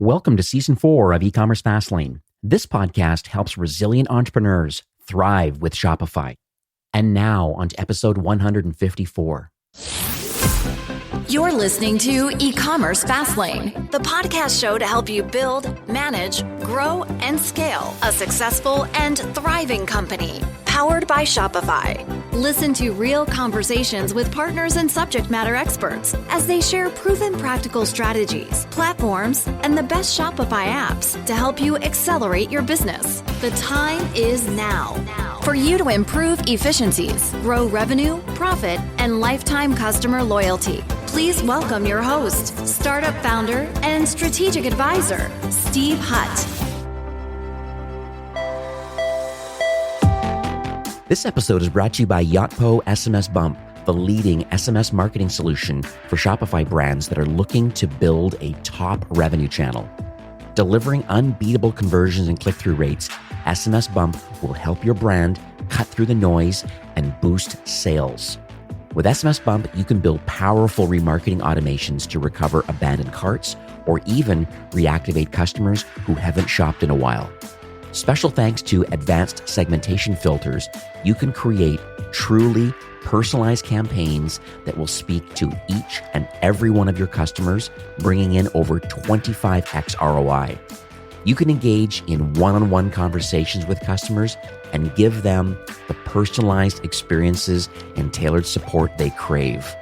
Welcome to Season 4 of E-Commerce Fastlane. This podcast helps resilient entrepreneurs thrive with Shopify. And now on to episode 154. You're listening to E-Commerce Fastlane, the podcast show to help you build, manage, grow, and scale a successful and thriving company, powered by Shopify. Listen to real conversations with partners and subject matter experts as they share proven practical strategies, platforms, and the best Shopify apps to help you accelerate your business. The time is now for you to improve efficiencies, grow revenue, profit, and lifetime customer loyalty. Please welcome your host, startup founder, and strategic advisor, Steve Hutt. This episode is brought to you by Yotpo SMS Bump, the leading SMS marketing solution for Shopify brands that are looking to build a top revenue channel. Delivering unbeatable conversions and click-through rates, SMS Bump will help your brand cut through the noise and boost sales. With SMS Bump, you can build powerful remarketing automations to recover abandoned carts or even reactivate customers who haven't shopped in a while. Special thanks to advanced segmentation filters, you can create truly personalized campaigns that will speak to each and every one of your customers, bringing in over 25x ROI. You can engage in one-on-one conversations with customers and give them the personalized experiences and tailored support they crave.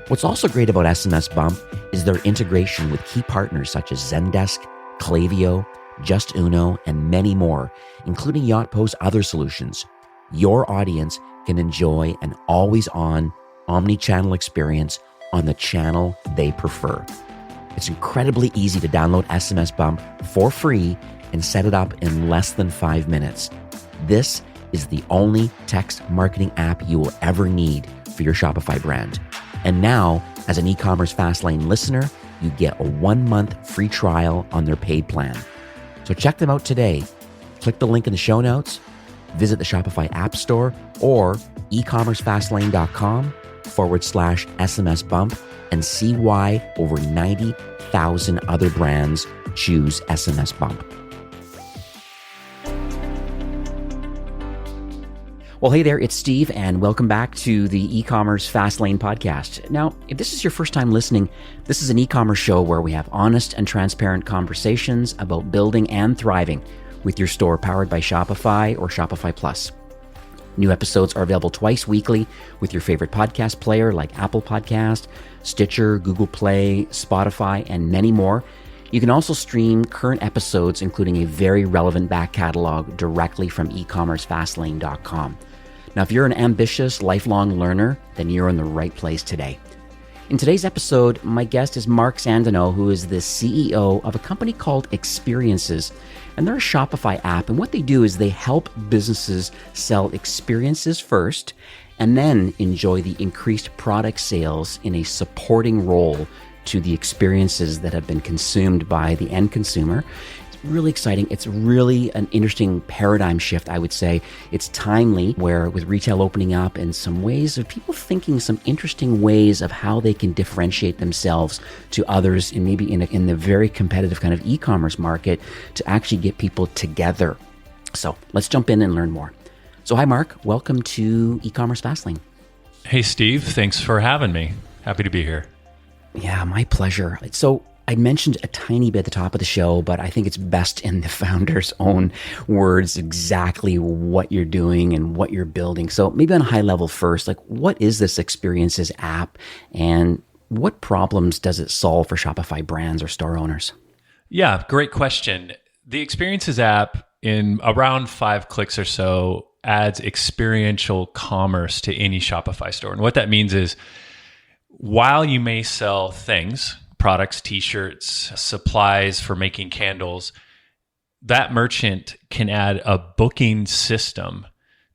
What's also great about SMS Bump is their integration with key partners such as Zendesk, Klaviyo, Just Uno, and many more, including Yotpo's other solutions. Your audience can enjoy an always-on, omni-channel experience on the channel they prefer. It's incredibly easy to download SMS Bump for free and set it up in less than 5 minutes. This is the only text marketing app you will ever need for your Shopify brand. And now, as an E-Commerce Fastlane listener, you get a 1-month free trial on their paid plan. So check them out today. Click the link in the show notes, visit the Shopify App Store or ecommercefastlane.com/SMS Bump and see why over 90,000 other brands choose SMS Bump. Well, hey there, it's Steve, and welcome back to the E-Commerce Fastlane podcast. Now, if this is your first time listening, this is an e-commerce show where we have honest and transparent conversations about building and thriving with your store powered by Shopify or Shopify Plus. New episodes are available twice weekly with your favorite podcast player like Apple Podcast, Stitcher, Google Play, Spotify, and many more. You can also stream current episodes, including a very relevant back catalog, directly from ecommercefastlane.com. Now, if you're an ambitious, lifelong learner, then you're in the right place today. In today's episode, my guest is Mark Sandeno, who is the CEO of a company called Experiences. And they're a Shopify app. And what they do is they help businesses sell experiences first and then enjoy the increased product sales in a supporting role to the experiences that have been consumed by the end consumer. It's really exciting. It's really an interesting paradigm shift, I would say. It's timely, where with retail opening up and some ways of people thinking some interesting ways of how they can differentiate themselves to others and maybe in the very competitive kind of e-commerce market to actually get people together. So let's jump in and learn more. So hi, Mark. Welcome to E-Commerce Fastlane. Hey, Steve. Thanks for having me. Happy to be here. Yeah, my pleasure. So I mentioned a tiny bit at the top of the show, but I think it's best in the founder's own words exactly what you're doing and what you're building. So maybe on a high level first, like what is this Experiences app and what problems does it solve for Shopify brands or store owners? Yeah, great question. The Experiences app, in around 5 clicks or so, adds experiential commerce to any Shopify store. And what that means is, while you may sell things, products, t-shirts, supplies for making candles, that merchant can add a booking system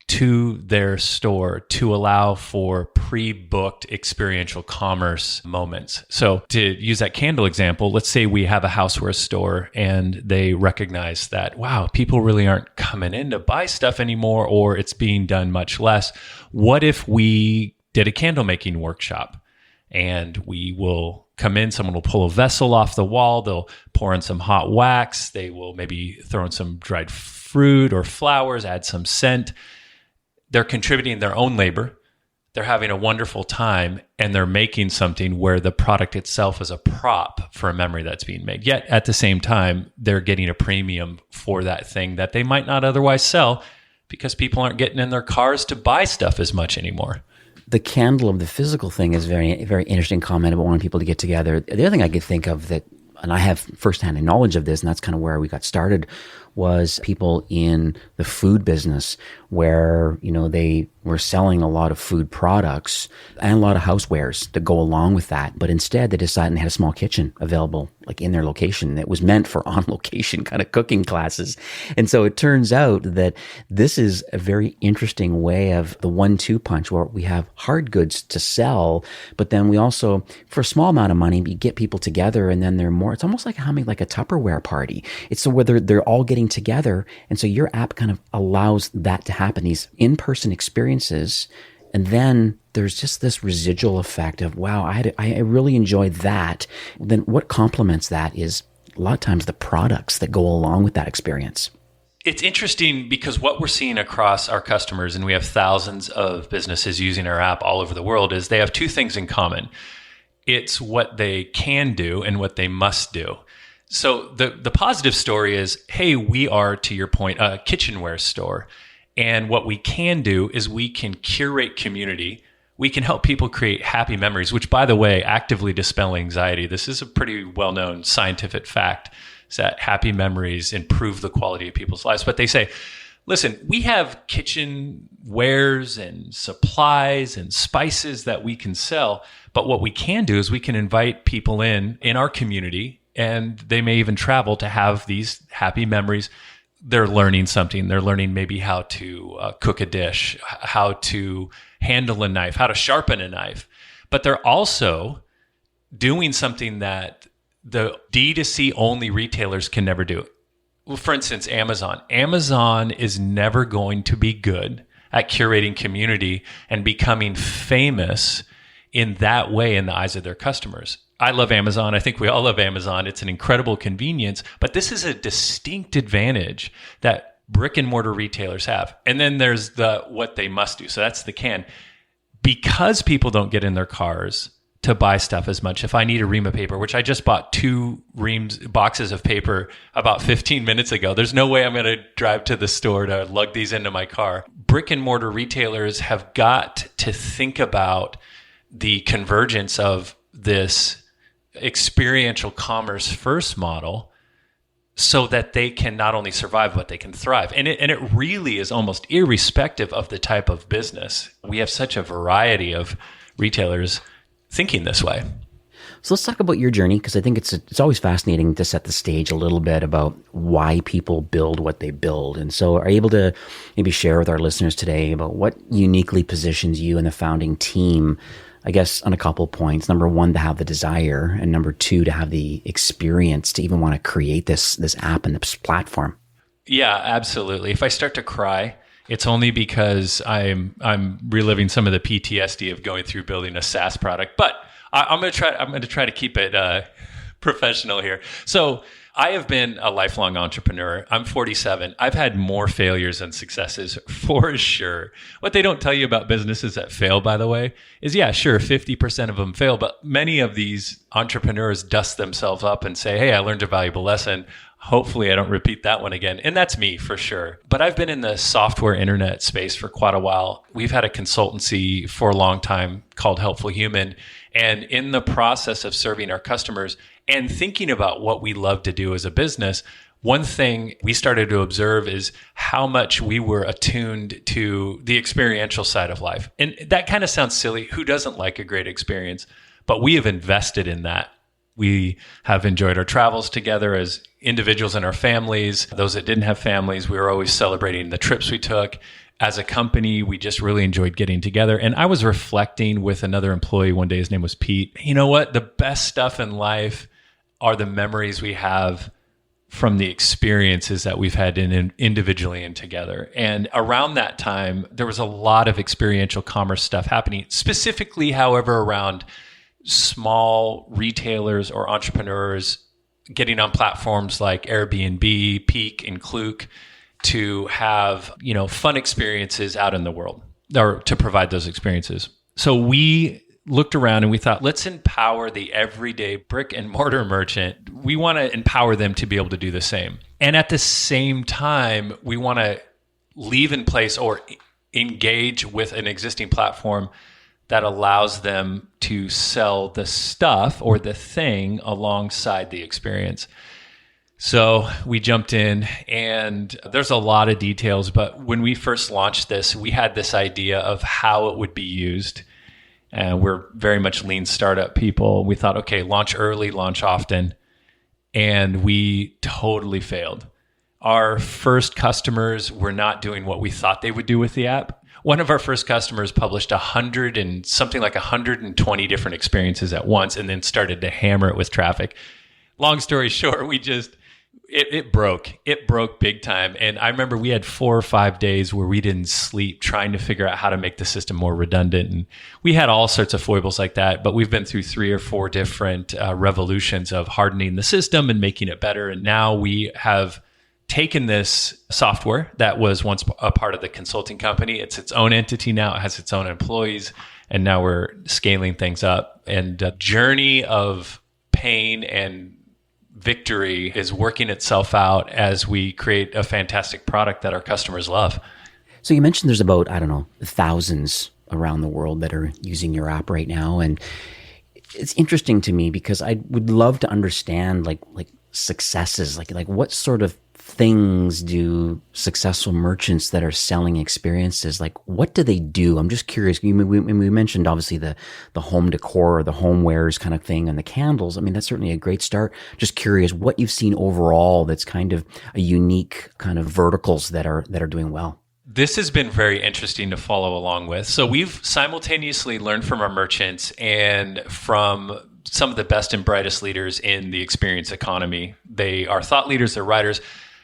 to their store to allow for pre-booked experiential commerce moments. So to use that candle example, let's say we have a houseware store and they recognize that, wow, people really aren't coming in to buy stuff anymore, or it's being done much less. What if we did a candle making workshop? and we will come in, someone will pull a vessel off the wall, they'll pour in some hot wax, they will maybe throw in some dried fruit or flowers, add some scent. They're contributing their own labor. They're having a wonderful time, and they're making something where the product itself is a prop for a memory that's being made. Yet at the same time, they're getting a premium for that thing that they might not otherwise sell because people aren't getting in their cars to buy stuff as much anymore. The candle of the physical thing is very, very interesting comment about wanting people to get together. The other thing I could think of that, and I have firsthand knowledge of this, and that's kind of where we got started, was people in the food business where, they were selling a lot of food products and a lot of housewares that go along with that. But instead they decided they had a small kitchen available like in their location that was meant for on location kind of cooking classes. And so it turns out that this is a very interesting way of the 1-2 punch where we have hard goods to sell, but then we also, for a small amount of money, you get people together and then they're more, it's almost like having like a Tupperware party. It's so whether they're all getting together. And so your app kind of allows that to happen, these in-person experiences. And then there's just this residual effect of, wow, I really enjoyed that. Then what complements that is a lot of times the products that go along with that experience. It's interesting because what we're seeing across our customers, and we have thousands of businesses using our app all over the world, is they have two things in common. It's what they can do and what they must do. So the positive story is, hey, we are, to your point, a kitchenware store. And what we can do is we can curate community. We can help people create happy memories, which, by the way, actively dispel anxiety. This is a pretty well-known scientific fact, is that happy memories improve the quality of people's lives. But they say, listen, we have kitchen wares and supplies and spices that we can sell. But what we can do is we can invite people in our community, and they may even travel to have these happy memories. They're learning something. They're learning maybe how to cook a dish, how to handle a knife, how to sharpen a knife. But they're also doing something that the D2C only retailers can never do. Well, for instance, Amazon. Amazon is never going to be good at curating community and becoming famous in that way in the eyes of their customers. I love Amazon. I think we all love Amazon. It's an incredible convenience, but this is a distinct advantage that brick and mortar retailers have. And then there's what they must do. So that's the can. Because people don't get in their cars to buy stuff as much. If I need a ream of paper, which I just bought 2 boxes of paper about 15 minutes ago, there's no way I'm going to drive to the store to lug these into my car. Brick and mortar retailers have got to think about the convergence of this experiential commerce first model so that they can not only survive, but they can thrive. And it really is almost irrespective of the type of business. We have such a variety of retailers thinking this way. So let's talk about your journey, because I think it's always fascinating to set the stage a little bit about why people build what they build. And so are you able to maybe share with our listeners today about what uniquely positions you and the founding team, I guess, on a couple points? Number one, to have the desire, and number two, to have the experience to even want to create this app and this platform. Yeah, absolutely. If I start to cry, it's only because I'm reliving some of the PTSD of going through building a SaaS product. But I'm going to try to keep it professional here. So I have been a lifelong entrepreneur. I'm 47. I've had more failures than successes for sure. What they don't tell you about businesses that fail, by the way, is 50% of them fail, but many of these entrepreneurs dust themselves up and say, hey, I learned a valuable lesson. Hopefully I don't repeat that one again. And that's me for sure. But I've been in the software internet space for quite a while. We've had a consultancy for a long time called Helpful Human. And in the process of serving our customers and thinking about what we love to do as a business, one thing we started to observe is how much we were attuned to the experiential side of life. And that kind of sounds silly. Who doesn't like a great experience? But we have invested in that. We have enjoyed our travels together as individuals and our families. Those that didn't have families, we were always celebrating the trips we took. As a company, we just really enjoyed getting together. And I was reflecting with another employee one day. His name was Pete. You know what? The best stuff in life are the memories we have from the experiences that we've had individually and together. And around that time, there was a lot of experiential commerce stuff happening, specifically, however, around small retailers or entrepreneurs getting on platforms like Airbnb, Peak, and Klook to have, fun experiences out in the world, or to provide those experiences. So we looked around and we thought, let's empower the everyday brick and mortar merchant. We want to empower them to be able to do the same. And at the same time, we want to leave in place or engage with an existing platform that allows them to sell the stuff or the thing alongside the experience. So we jumped in, and there's a lot of details, but when we first launched this, we had this idea of how it would be used. And we're very much lean startup people. We thought, okay, launch early, launch often. And we totally failed. Our first customers were not doing what we thought they would do with the app. One of our first customers published 120 different experiences at once and then started to hammer it with traffic. Long story short, it broke. It broke big time. And I remember we had 4 or 5 days where we didn't sleep trying to figure out how to make the system more redundant. And we had all sorts of foibles like that, but we've been through 3 or 4 different revolutions of hardening the system and making it better. And now we have taken this software that was once a part of the consulting company. It's its own entity now. It has its own employees. And now we're scaling things up. And the journey of pain and victory is working itself out as we create a fantastic product that our customers love. So you mentioned there's about, thousands around the world that are using your app right now. And it's interesting to me because I would love to understand like successes, like what sort of things do successful merchants that are selling experiences, like what do they do? I'm just curious. We mentioned obviously the home decor or the homewares kind of thing and the candles. I mean, that's certainly a great start. Just curious what you've seen overall that's kind of a unique kind of verticals that are doing well. This has been very interesting to follow along with. So we've simultaneously learned from our merchants and from some of the best and brightest leaders in the experience economy. They are thought leaders, they're writers.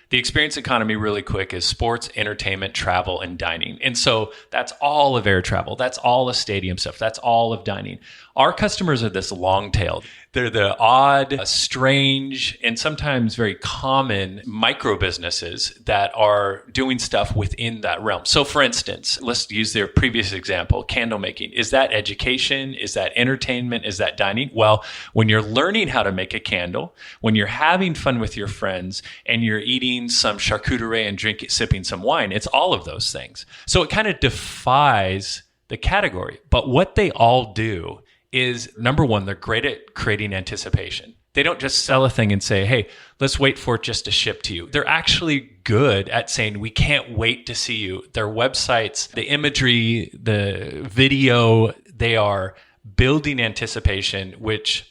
The experience economy, really quick, is sports, entertainment, travel, and dining. And so that's all of air travel. That's all of stadium stuff. That's all of dining. Our customers are this long tail. They're the odd, strange, and sometimes very common micro businesses that are doing stuff within that realm. So for instance, let's use their previous example, candle making. Is that education? Is that entertainment? Is that dining? Well, when you're learning how to make a candle, when you're having fun with your friends and you're eating some charcuterie and sipping some wine, it's all of those things. So it kind of defies the category. But what they all do is, number one, they're great at creating anticipation. They don't just sell a thing and say, hey, let's wait for it just to ship to you. They're actually good at saying, we can't wait to see you. Their websites, the imagery, the video, they are building anticipation, which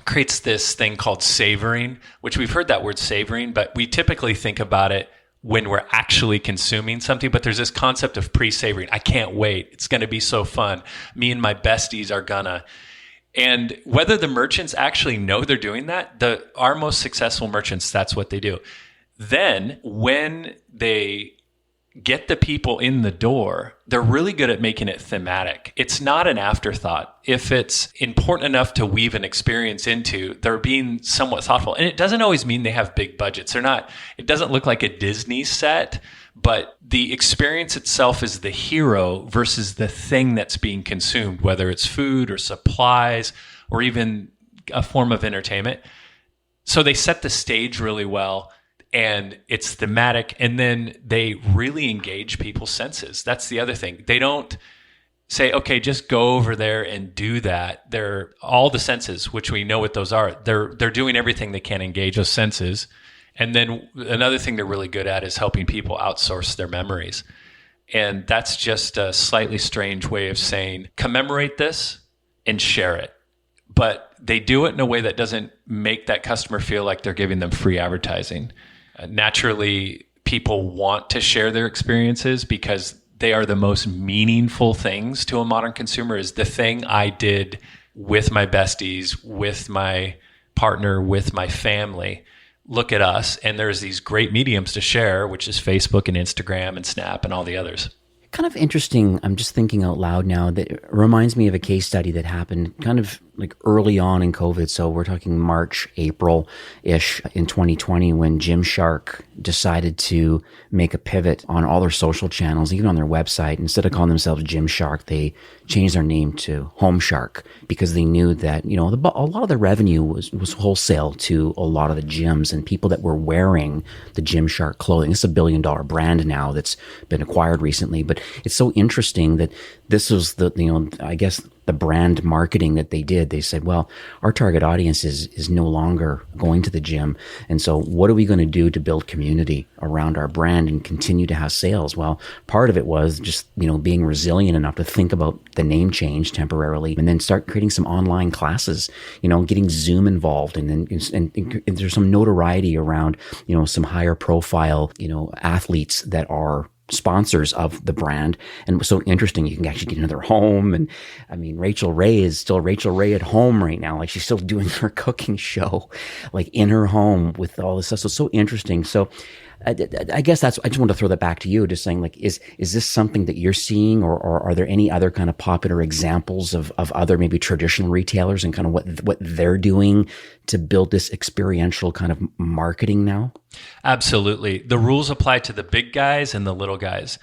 creates this thing called savoring, which we've heard that word savoring, but we typically think about it when we're actually consuming something. But there's this concept of pre-savoring. I can't wait. It's going to be so fun. Me and my besties are gonna. And whether the merchants actually know they're doing that, our most successful merchants, that's what they do. Then when they get the people in the door, they're really good at making it thematic. It's not an afterthought. If it's important enough to weave an experience into, they're being somewhat thoughtful. And it doesn't always mean they have big budgets. It doesn't look like a Disney set, but the experience itself is the hero versus the thing that's being consumed, whether it's food or supplies or even a form of entertainment. So they set the stage really well. And it's thematic, and then they really engage people's senses. That's the other thing. They don't say, okay, just go over there and do that. They're all the senses, which we know what those are. They're doing everything they can engage those senses. And then another thing they're really good at is helping people outsource their memories. And that's just a slightly strange way of saying, commemorate this and share it. But they do it in a way that doesn't make that customer feel like they're giving them free advertising. Naturally, people want to share their experiences because they are the most meaningful things to a modern consumer. Is the thing I did with my besties, with my partner, with my family. Look at us. And there's these great mediums to share, which is Facebook and Instagram and Snap and all the others. Kind of interesting. I'm just thinking out loud now that it reminds me of a case study that happened kind of like early on in COVID. So we're talking March, April-ish in 2020 when Gymshark decided to make a pivot on all their social channels, even on their website. Instead of calling themselves Gymshark, they changed their name to Home Shark because they knew that, a lot of the revenue was wholesale to a lot of the gyms and people that were wearing the Gymshark clothing. It's a $1 billion brand now that's been acquired recently, but it's so interesting that this was I guess the brand marketing that they did. They said, well, our target audience is no longer going to the gym. And so what are we going to do to build community around our brand and continue to have sales? Well, part of it was just, being resilient enough to think about the name change temporarily and then start creating some online classes, getting Zoom involved. And then there's some notoriety around, some higher profile, athletes that are sponsors of the brand. And it was so interesting. You can actually get into their home. And I mean, Rachel Ray is still Rachel Ray at home right now. Like she's still doing her cooking show, like in her home with all this stuff. So it's so interesting. So I guess I just want to throw that back to you, just saying like, is this something that you're seeing or are there any other kind of popular examples of other maybe traditional retailers and kind of what they're doing to build this experiential kind of marketing now? Absolutely. The rules apply to the big guys and the little guys.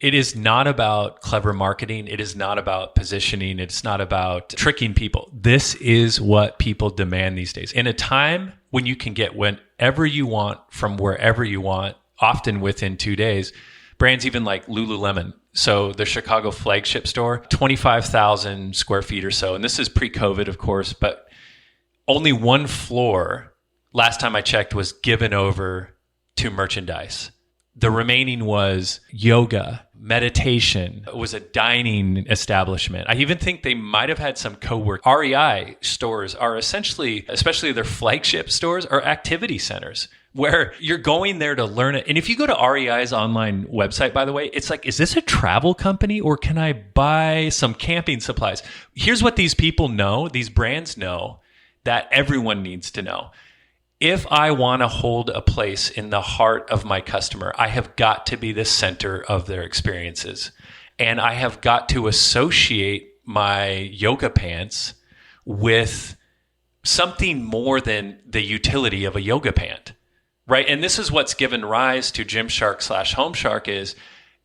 It is not about clever marketing. It is not about positioning. It's not about tricking people. This is what people demand these days. In a time when you can get whenever you want from wherever you want, often within 2 days, brands even like Lululemon. So the Chicago flagship store, 25,000 square feet or so. And this is pre-COVID, of course, but only one floor, last time I checked, was given over to merchandise. The remaining was yoga, meditation. It was a dining establishment. I even think they might have had some co-work. REI stores are essentially, especially their flagship stores, are activity centers where you're going there to learn it. And if you go to REI's online website, by the way, it's like, is this a travel company or can I buy some camping supplies? Here's what these people know, these brands know that everyone needs to know. If I want to hold a place in the heart of my customer, I have got to be the center of their experiences. And I have got to associate my yoga pants with something more than the utility of a yoga pant, right? And this is what's given rise to Gymshark/Homeshark is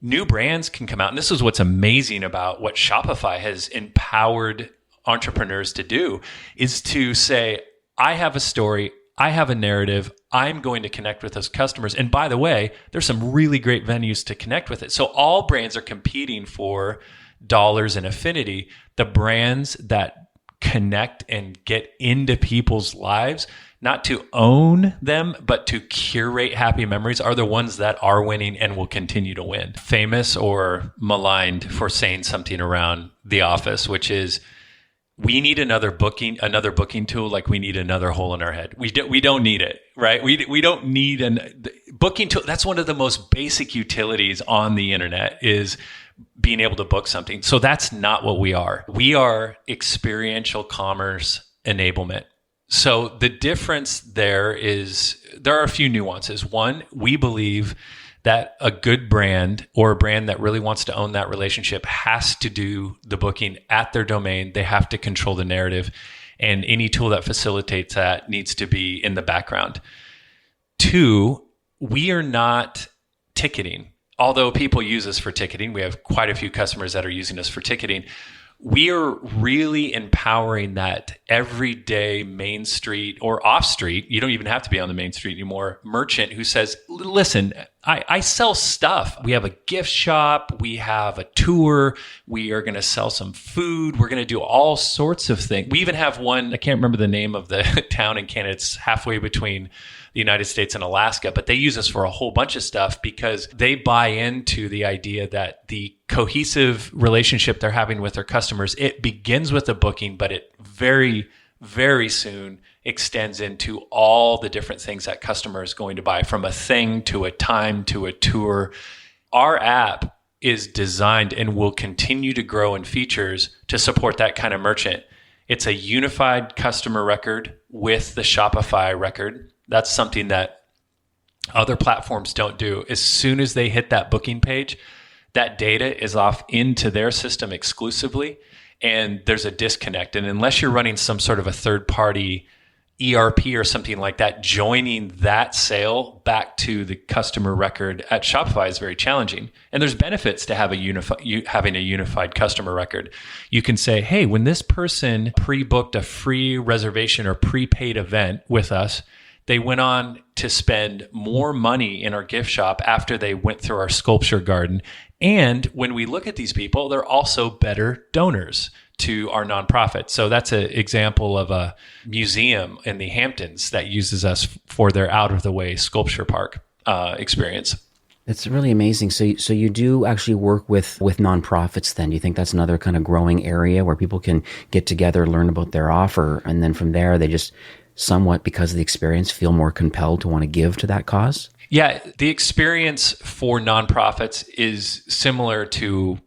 new brands can come out. And this is what's amazing about what Shopify has empowered entrepreneurs to do is to say, I have a story, I have a narrative. I'm going to connect with those customers. And by the way, there's some really great venues to connect with it. So all brands are competing for dollars and affinity. The brands that connect and get into people's lives, not to own them, but to curate happy memories, are the ones that are winning and will continue to win. Famous or maligned for saying something around The Office, which is, we need another booking tool like we need another hole in our head. We don't need it, right? We don't need a booking tool. That's one of the most basic utilities on the internet is being able to book something. So that's not what we are. We are experiential commerce enablement. So the difference there are a few nuances. One, we believe that a good brand or a brand that really wants to own that relationship has to do the booking at their domain. They have to control the narrative, and any tool that facilitates that needs to be in the background. Two, we are not ticketing. Although people use us for ticketing, we have quite a few customers that are using us for ticketing. We are really empowering that everyday Main Street or off street, you don't even have to be on the Main Street anymore, merchant who says, listen, I sell stuff. We have a gift shop. We have a tour. We are going to sell some food. We're going to do all sorts of things. We even have one, I can't remember the name of the town in Canada. It's halfway between the United States and Alaska, but they use us for a whole bunch of stuff because they buy into the idea that the cohesive relationship they're having with their customers, it begins with a booking, but it very, very soon extends into all the different things that customer is going to buy, from a thing to a time to a tour. Our app is designed and will continue to grow in features to support that kind of merchant. It's a unified customer record with the Shopify record. That's something that other platforms don't do. As soon as they hit that booking page, that data is off into their system exclusively. and there's a disconnect. And unless you're running some sort of a third party ERP or something like that, joining that sale back to the customer record at Shopify is very challenging. And there's benefits to have having a unified customer record. You can say, hey, when this person pre-booked a free reservation or prepaid event with us, they went on to spend more money in our gift shop after they went through our sculpture garden. And when we look at these people, they're also better donors to our nonprofit. So that's an example of a museum in the Hamptons that uses us for their out-of-the-way sculpture park experience. That's really amazing. So you do actually work with nonprofits then. Do you think that's another kind of growing area where people can get together, learn about their offer, and then from there they just somewhat, because of the experience, feel more compelled to want to give to that cause? Yeah, the experience for nonprofits is similar to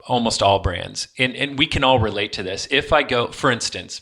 almost all brands. And we can all relate to this. If I go, for instance,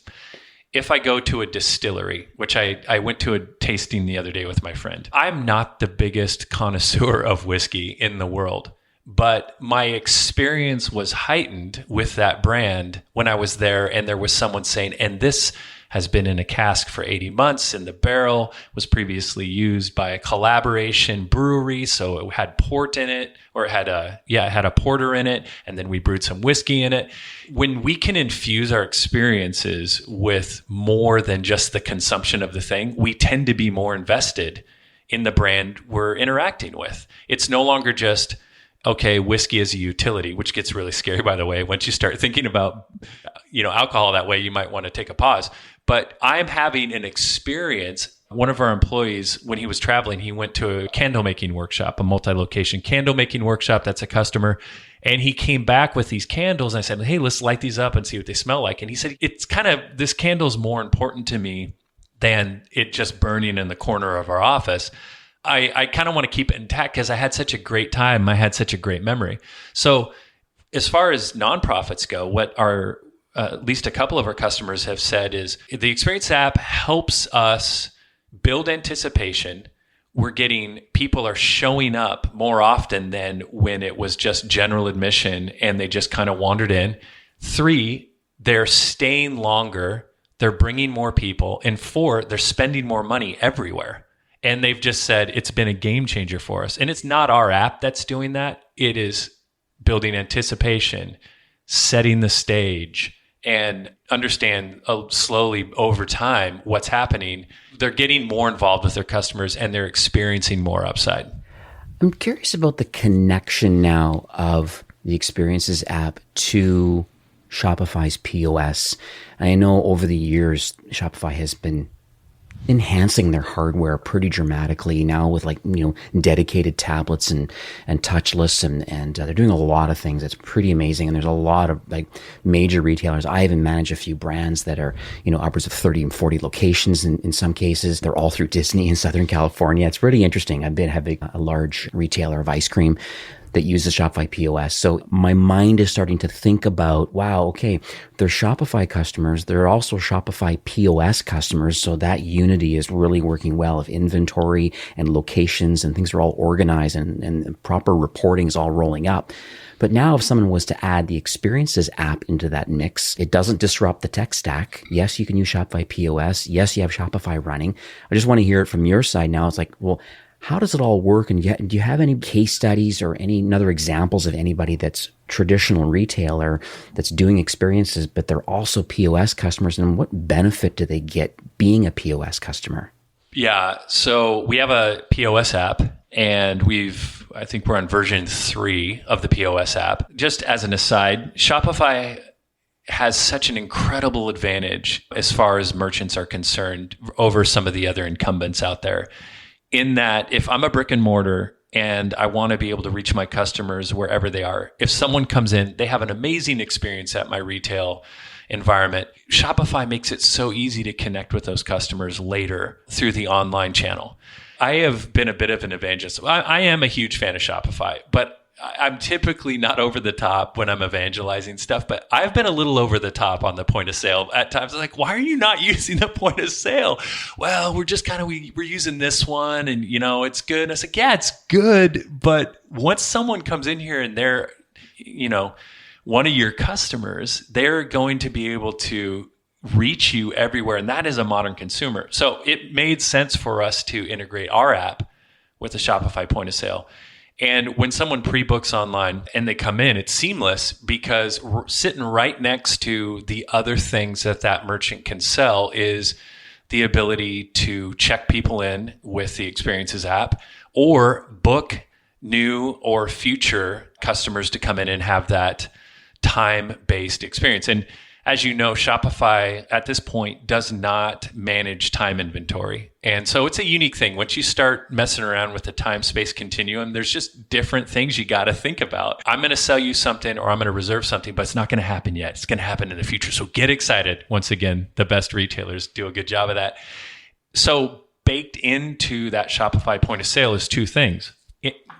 if I go to a distillery, which I went to a tasting the other day with my friend, I'm not the biggest connoisseur of whiskey in the world, but my experience was heightened with that brand when I was there and there was someone saying, and this has been in a cask for 80 months, and the barrel was previously used by a collaboration brewery, so it had port in it, or it had a porter in it, and then we brewed some whiskey in it. When we can infuse our experiences with more than just the consumption of the thing, we tend to be more invested in the brand we're interacting with. It's no longer just, okay, whiskey is a utility, which gets really scary, by the way. Once you start thinking about, alcohol that way, you might want to take a pause. But I'm having an experience. One of our employees, when he was traveling, he went to a candle making workshop, a multi-location candle making workshop. That's a customer. And he came back with these candles. And I said, hey, let's light these up and see what they smell like. And he said, this candle's more important to me than it just burning in the corner of our office. I kind of want to keep it intact because I had such a great time. I had such a great memory. So as far as nonprofits go, what our at least a couple of our customers have said is the Experience app helps us build anticipation. We're getting people are showing up more often than when it was just general admission and they just kind of wandered in. 3, they're staying longer. They're bringing more people. And 4, they're spending more money everywhere. And they've just said it's been a game changer for us. And it's not our app that's doing that. It is building anticipation, setting the stage, and understand slowly over time what's happening. They're getting more involved with their customers and they're experiencing more upside. I'm curious about the connection now of the Experiences app to Shopify's POS. I know over the years, Shopify has been enhancing their hardware pretty dramatically now with dedicated tablets and touchless and they're doing a lot of things that's pretty amazing. And there's a lot of major retailers. I even manage a few brands that are upwards of 30 and 40 locations in some cases. They're all through Disney in Southern California. It's pretty interesting. I've been having a large retailer of ice cream that uses Shopify POS. So my mind is starting to think about, wow, okay, they're Shopify customers. They're also Shopify POS customers. So that unity is really working well. If inventory and locations and things are all organized and proper reporting is all rolling up. But now if someone was to add the Experiences app into that mix, it doesn't disrupt the tech stack. Yes, you can use Shopify POS. Yes, you have Shopify running. I just want to hear it from your side now. It's like, well, how does it all work? And do you have any case studies or any other examples of anybody that's traditional retailer that's doing experiences, but they're also POS customers? And what benefit do they get being a POS customer? Yeah. So we have a POS app and I think we're on version 3 of the POS app. Just as an aside, Shopify has such an incredible advantage as far as merchants are concerned over some of the other incumbents out there. In that, if I'm a brick and mortar and I want to be able to reach my customers wherever they are, if someone comes in, they have an amazing experience at my retail environment. Shopify makes it so easy to connect with those customers later through the online channel. I have been a bit of an evangelist. I am a huge fan of Shopify, but I'm typically not over the top when I'm evangelizing stuff, but I've been a little over the top on the point of sale at times. I'm like, why are you not using the point of sale? Well, we're just we're using this one and it's good. And I was like, yeah, it's good. But once someone comes in here and they're, one of your customers, they're going to be able to reach you everywhere. And that is a modern consumer. So it made sense for us to integrate our app with the Shopify point of sale. And when someone pre-books online and they come in, it's seamless because sitting right next to the other things that merchant can sell is the ability to check people in with the Experiences app or book new or future customers to come in and have that time-based experience. And as you know, Shopify at this point does not manage time inventory. And so it's a unique thing. Once you start messing around with the time-space continuum, there's just different things you got to think about. I'm going to sell you something or I'm going to reserve something, but it's not going to happen yet. It's going to happen in the future. So get excited. Once again, the best retailers do a good job of that. So baked into that Shopify point of sale is two things.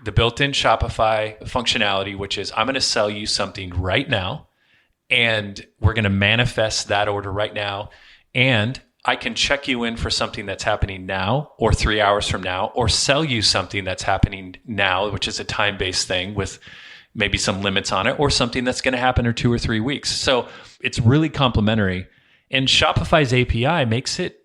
The built-in Shopify functionality, which is I'm going to sell you something right now, and we're going to manifest that order right now. And I can check you in for something that's happening now or 3 hours from now, or sell you something that's happening now, which is a time-based thing with maybe some limits on it, or something that's going to happen in 2 or 3 weeks. So it's really complementary. And Shopify's API makes it,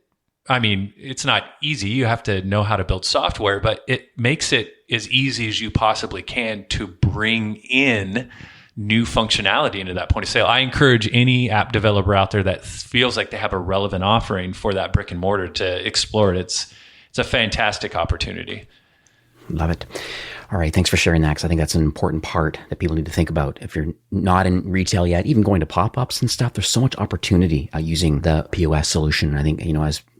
it's not easy. You have to know how to build software, but it makes it as easy as you possibly can to bring in new functionality into that point of sale. I encourage any app developer out there that feels like they have a relevant offering for that brick and mortar to explore it. It's a fantastic opportunity. Love it. All right. Thanks for sharing that, because I think that's an important part that people need to think about. If you're not in retail yet, even going to pop-ups and stuff, there's so much opportunity using the POS solution. I think,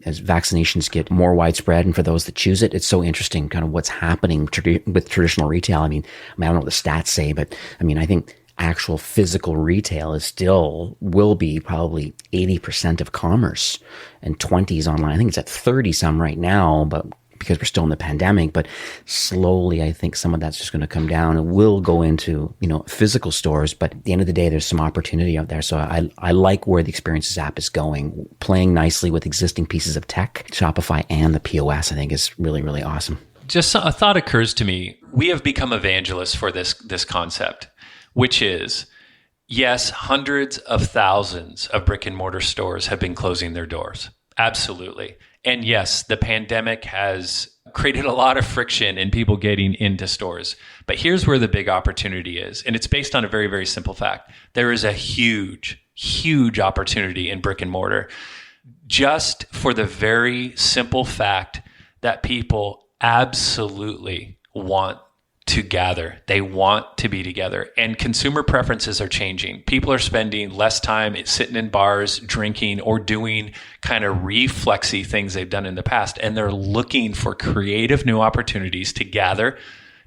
as vaccinations get more widespread, and for those that choose it, it's so interesting kind of what's happening with traditional retail. I don't know what the stats say, but I think actual physical retail will be probably 80% of commerce and 20s online. I think it's at 30 some right now, but because we're still in the pandemic, but slowly I think some of that's just going to come down. It will go into, physical stores, but at the end of the day, there's some opportunity out there. So I like where the Experiences app is going, playing nicely with existing pieces of tech. Shopify and the POS, I think, is really, really awesome. Just a thought occurs to me. We have become evangelists for this concept, which is, yes, hundreds of thousands of brick and mortar stores have been closing their doors. Absolutely. And yes, the pandemic has created a lot of friction in people getting into stores. But here's where the big opportunity is. And it's based on a very, very simple fact. There is a huge, huge opportunity in brick and mortar, just for the very simple fact that people absolutely want to gather. They want to be together, and consumer preferences are changing. People are spending less time sitting in bars, drinking, or doing kind of reflexy things they've done in the past. And they're looking for creative new opportunities to gather,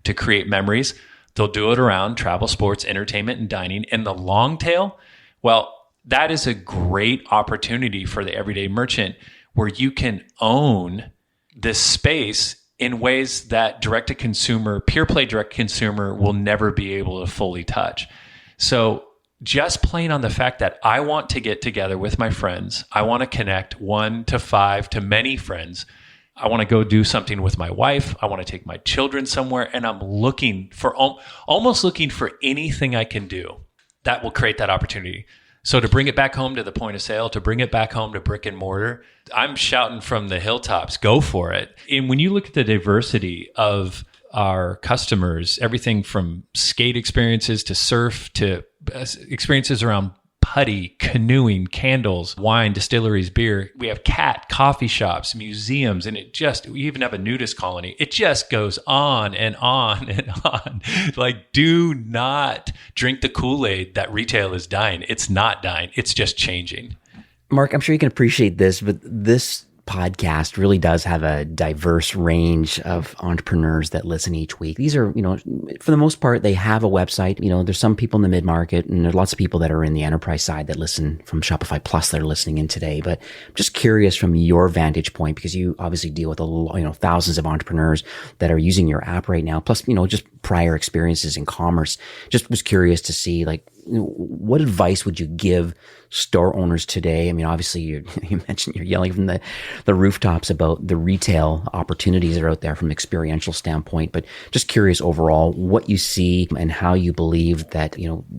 to create memories. They'll do it around travel, sports, entertainment, and dining. And the long tail, well, that is a great opportunity for the everyday merchant, where you can own this space in ways that direct-to-consumer, pure-play direct-to-consumer will never be able to fully touch. So just playing on the fact that I want to get together with my friends, I want to connect 1 to 5 to many friends, I want to go do something with my wife, I want to take my children somewhere, and I'm looking for, almost looking for anything I can do that will create that opportunity. So to bring it back home to the point of sale, to bring it back home to brick and mortar, I'm shouting from the hilltops, go for it. And when you look at the diversity of our customers, everything from skate experiences to surf to experiences around putty, canoeing, candles, wine, distilleries, beer. We have coffee shops, museums, and we even have a nudist colony. It just goes on and on and on. Like, do not drink the Kool-Aid that retail is dying. It's not dying. It's just changing. Mark, I'm sure you can appreciate this, but this podcast really does have a diverse range of entrepreneurs that listen each week. These are, for the most part, they have a website. There's some people in the mid-market, and there's lots of people that are in the enterprise side that listen from Shopify Plus that are listening in today. But I'm just curious from your vantage point, because you obviously deal with thousands of entrepreneurs that are using your app right now, plus, just prior experiences in commerce. Just was curious to see, what advice would you give store owners today? Obviously you mentioned you're yelling from the rooftops about the retail opportunities that are out there from an experiential standpoint, but just curious overall what you see and how you believe that,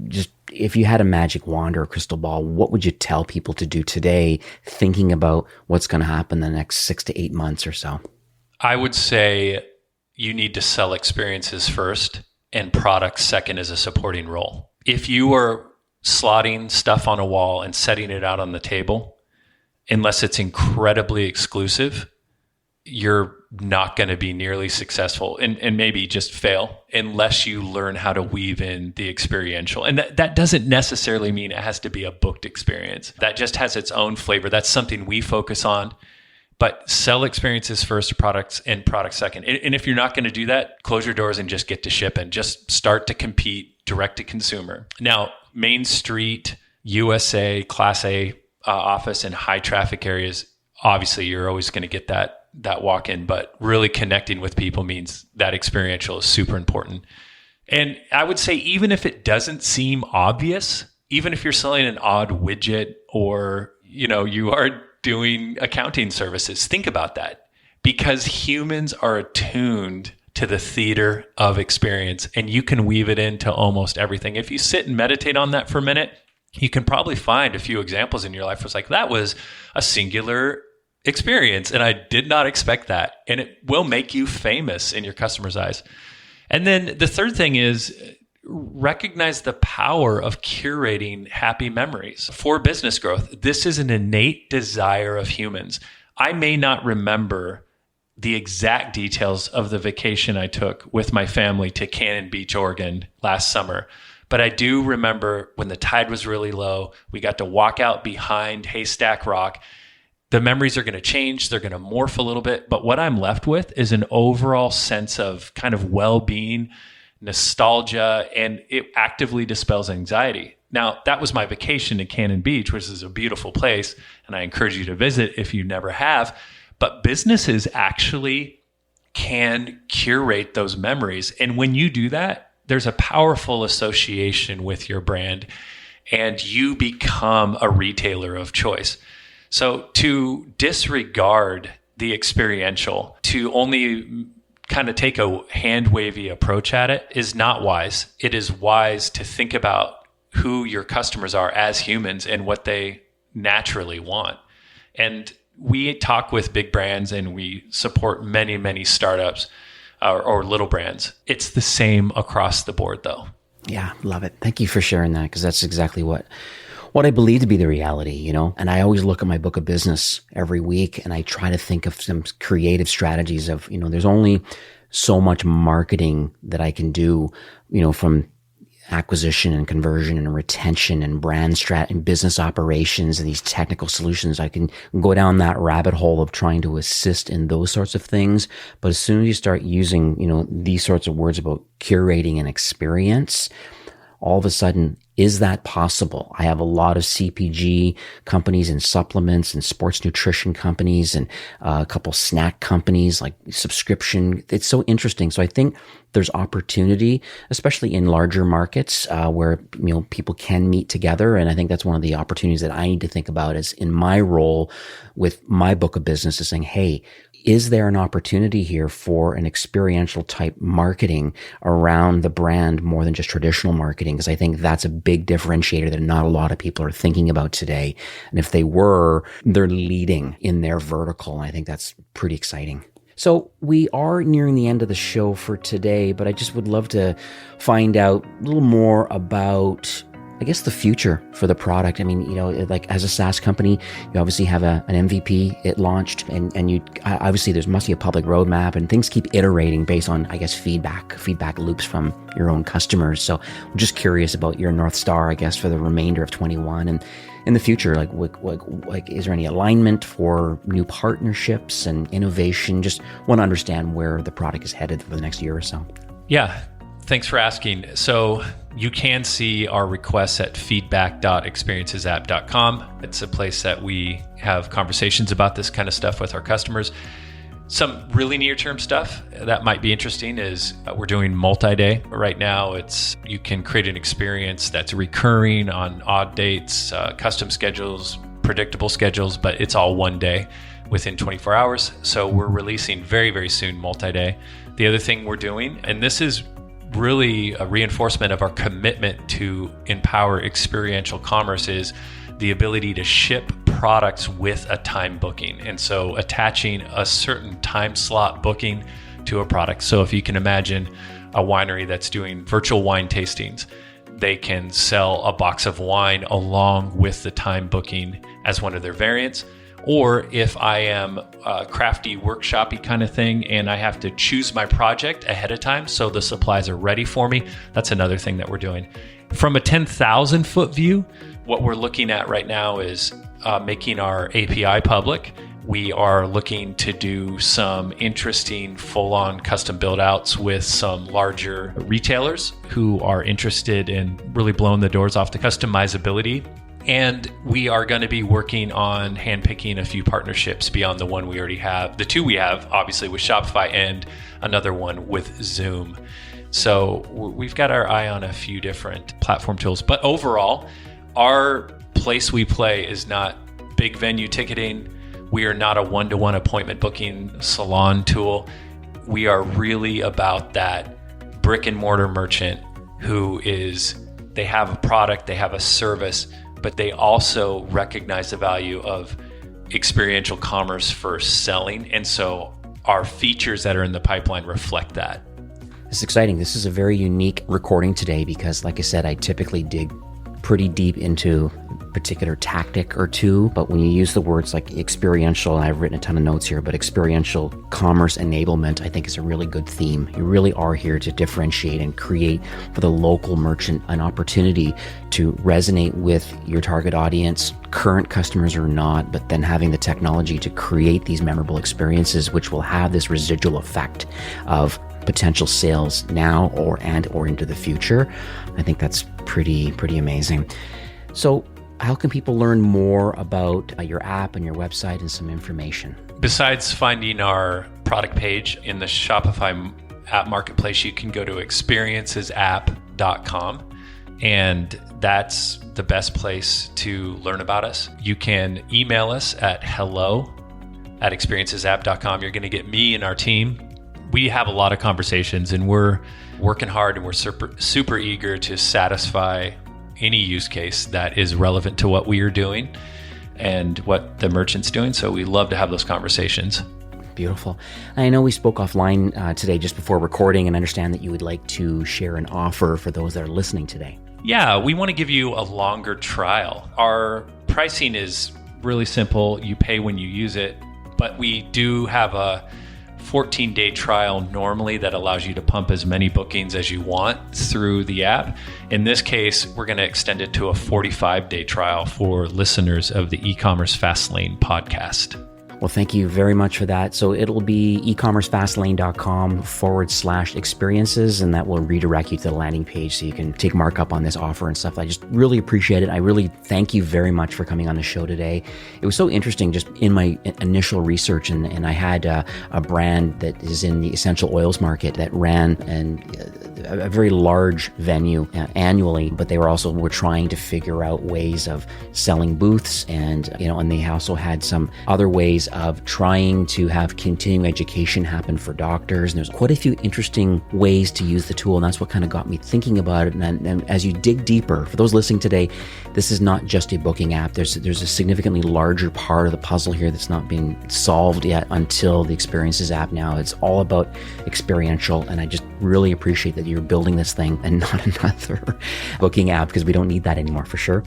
just if you had a magic wand or a crystal ball, what would you tell people to do today, thinking about what's going to happen the next 6 to 8 months or so? I would say you need to sell experiences first and products second as a supporting role. If you are slotting stuff on a wall and setting it out on the table, unless it's incredibly exclusive, you're not going to be nearly successful and maybe just fail unless you learn how to weave in the experiential. And that doesn't necessarily mean it has to be a booked experience. That just has its own flavor. That's something we focus on. But sell experiences first, products second. And if you're not going to do that, close your doors and just get to shipping. Just start to compete direct to consumer. Now, Main Street, USA, Class A office in high traffic areas, obviously you're always going to get that walk in, but really connecting with people means that experiential is super important. And I would say, even if it doesn't seem obvious, even if you're selling an odd widget or, you are doing accounting services, think about that, because humans are attuned to the theater of experience, and you can weave it into almost everything. If you sit and meditate on that for a minute, you can probably find a few examples in your life where it's like, that was a singular experience and I did not expect that. And it will make you famous in your customers' eyes. And then the third thing is recognize the power of curating happy memories for business growth. This is an innate desire of humans. I may not remember the exact details of the vacation I took with my family to Cannon Beach, Oregon last summer, but I do remember when the tide was really low, we got to walk out behind Haystack Rock. The memories are going to change. They're going to morph a little bit. But what I'm left with is an overall sense of kind of well-being, nostalgia, and it actively dispels anxiety. Now, that was my vacation to Cannon Beach, which is a beautiful place, and I encourage you to visit if you never have. But businesses actually can curate those memories. And when you do that, there's a powerful association with your brand, and you become a retailer of choice. So to disregard the experiential, to only kind of take a hand-wavy approach at it is not wise. It is wise to think about who your customers are as humans and what they naturally want. And we talk with big brands and we support many, many startups or little brands. It's the same across the board, though. Yeah, love it. Thank you for sharing that, because that's exactly what I believe to be the reality, And I always look at my book of business every week and I try to think of some creative strategies of, there's only so much marketing that I can do, from acquisition and conversion and retention and brand strat and business operations and these technical solutions. I can go down that rabbit hole of trying to assist in those sorts of things. But as soon as you start using, these sorts of words about curating an experience, all of a sudden, is that possible? I have a lot of CPG companies and supplements and sports nutrition companies and a couple snack companies like subscription. It's so interesting. So I think there's opportunity, especially in larger markets where people can meet together. And I think that's one of the opportunities that I need to think about is in my role with my book of business is saying, hey, is there an opportunity here for an experiential type marketing around the brand more than just traditional marketing? Because I think that's a big differentiator that not a lot of people are thinking about today. And if they were, they're leading in their vertical. And I think that's pretty exciting. So we are nearing the end of the show for today, but I just would love to find out a little more about I guess the future for the product. I mean, like as a SaaS company, you obviously have an MVP, it launched, and you obviously there must be a public roadmap, and things keep iterating based on, I guess, feedback loops from your own customers. So I'm just curious about your North Star, I guess, for the remainder of 21 and in the future, like is there any alignment for new partnerships and innovation? Just want to understand where the product is headed for the next year or so. Yeah. Thanks for asking. So you can see our requests at feedback.experiencesapp.com. It's a place that we have conversations about this kind of stuff with our customers. Some really near-term stuff that might be interesting is we're doing multi-day. Right now, you can create an experience that's recurring on odd dates, custom schedules, predictable schedules, but it's all one day within 24 hours. So we're releasing very, very soon multi-day. The other thing we're doing, and this is really a reinforcement of our commitment to empower experiential commerce is the ability to ship products with a time booking. And so attaching a certain time slot booking to a product. So if you can imagine a winery that's doing virtual wine tastings, they can sell a box of wine along with the time booking as one of their variants. Or if I am a crafty workshop-y kind of thing and I have to choose my project ahead of time so the supplies are ready for me, that's another thing that we're doing. From a 10,000 foot view, what we're looking at right now is making our API public. We are looking to do some interesting full-on custom build-outs with some larger retailers who are interested in really blowing the doors off the customizability. And we are going to be working on handpicking a few partnerships beyond the one we already have. The two we have, obviously, with Shopify and another one with Zoom. So we've got our eye on a few different platform tools. But overall, our place we play is not big venue ticketing. We are not a one-to-one appointment booking salon tool. We are really about that brick and mortar merchant who is, they have a product, they have a service, but they also recognize the value of experiential commerce for selling. And so our features that are in the pipeline reflect that. It's exciting. This is a very unique recording today because, like I said, I typically dig pretty deep into a particular tactic or two, but when you use the words like experiential, and I've written a ton of notes here, but experiential commerce enablement, I think is a really good theme. You really are here to differentiate and create for the local merchant an opportunity to resonate with your target audience, current customers or not, but then having the technology to create these memorable experiences, which will have this residual effect of potential sales now or into the future. I think that's pretty amazing. So how can people learn more about your app and your website and some information? Besides finding our product page in the Shopify app marketplace, you can go to experiencesApp.com, and that's the best place to learn about us. You can email us at hello@experiencesApp.com. You're going to get me and our team. We have a lot of conversations and we're working hard and we're super eager to satisfy any use case that is relevant to what we are doing and what the merchant's doing. So we love to have those conversations. Beautiful. I know we spoke offline today just before recording, and understand that you would like to share an offer for those that are listening today. Yeah, we want to give you a longer trial. Our pricing is really simple. You pay when you use it, but we do have a 14-day trial normally that allows you to pump as many bookings as you want through the app. In this case, we're going to extend it to a 45-day trial for listeners of the E-commerce Fastlane podcast. Well, thank you very much for that. So it'll be ecommercefastlane.com/experiences, and that will redirect you to the landing page so you can take markup on this offer and stuff. I just really appreciate it. I really thank you very much for coming on the show today. It was so interesting just in my initial research, and I had a brand that is in the essential oils market that ran a very large venue annually, but they were trying to figure out ways of selling booths, and they also had some other ways of trying to have continuing education happen for doctors. And there's quite a few interesting ways to use the tool, and that's what kind of got me thinking about it. And as you dig deeper, for those listening today, this is not just a booking app. There's a significantly larger part of the puzzle here that's not being solved yet until the Experiences app. Now it's all about experiential, and I just really appreciate that you're building this thing and not another booking app, because we don't need that anymore for sure.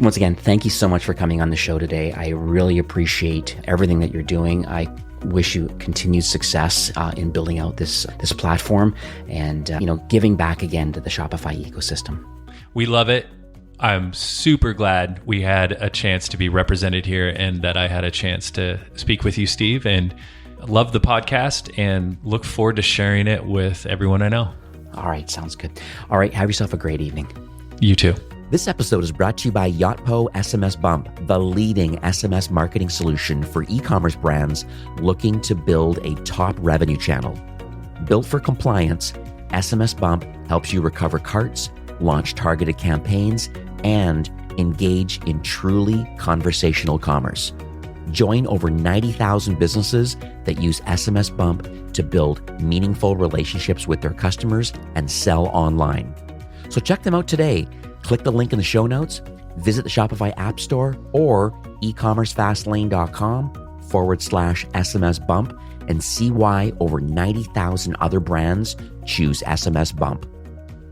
Once again, thank you so much for coming on the show today. I really appreciate everything that you're doing. I wish you continued success in building out this platform and giving back again to the Shopify ecosystem. We love it. I'm super glad we had a chance to be represented here and that I had a chance to speak with you, Steve, and love the podcast and look forward to sharing it with everyone I know. All right, sounds good. All right, have yourself a great evening. You too. This episode is brought to you by Yotpo SMS Bump, the leading SMS marketing solution for e-commerce brands looking to build a top revenue channel. Built for compliance, SMS Bump helps you recover carts, launch targeted campaigns, and engage in truly conversational commerce. Join over 90,000 businesses that use SMS Bump to build meaningful relationships with their customers and sell online. So check them out today. Click the link in the show notes, visit the Shopify App Store or ecommercefastlane.com/SMS Bump and see why over 90,000 other brands choose SMS Bump.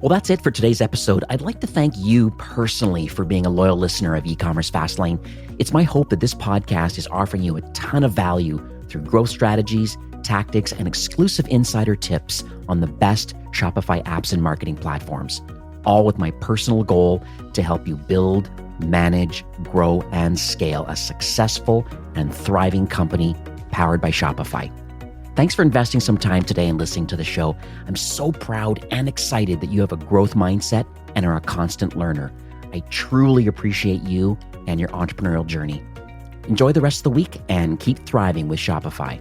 Well, that's it for today's episode. I'd like to thank you personally for being a loyal listener of E-commerce Fastlane. It's my hope that this podcast is offering you a ton of value through growth strategies, tactics, and exclusive insider tips on the best Shopify apps and marketing platforms, all with my personal goal to help you build, manage, grow, and scale a successful and thriving company powered by Shopify. Thanks for investing some time today and listening to the show. I'm so proud and excited that you have a growth mindset and are a constant learner. I truly appreciate you and your entrepreneurial journey. Enjoy the rest of the week and keep thriving with Shopify.